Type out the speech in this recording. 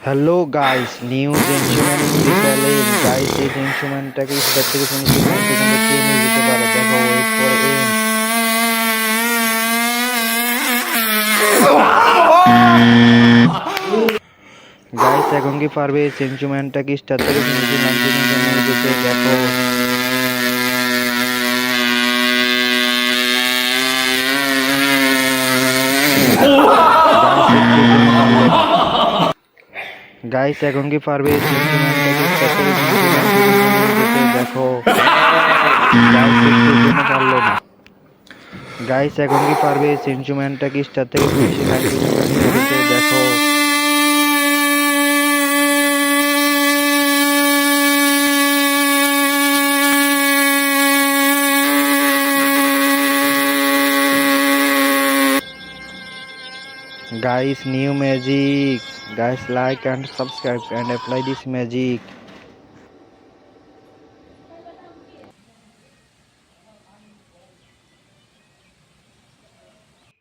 Hello guys, new gentleman in the challenge. Guys, এই জেন্টলম্যানটাকে star থেকে finishing line পর্যন্ত কে নিয়ে যেতে পারে? দেখো, ওয়েট ফর এন্ড। গাইস, এখন কি পারবে জেন্টলম্যানটাকে স্টার থেকে ফিনিশিং লাইন পর্যন্ত নিয়ে যেতে? দেখো। গাইস, একটুর জন্য পারলো না। গাইস, এখন কি পারবে জেন্টলম্যানটাকে স্টার থেকে ফিনিশিং লাইন পর্যন্ত নিয়ে যেতে? দেখো। গাইস, একটুর জন্য পারলো না। গাইস, এখন কি পারবে সেঞ্চুম্যানটাকে স্টার থেকে ফিনিশিং লাইন পর্যন্ত নিয়ে যেতে? দেখো। Guys, new magic. Guys, like and subscribe and apply this magic.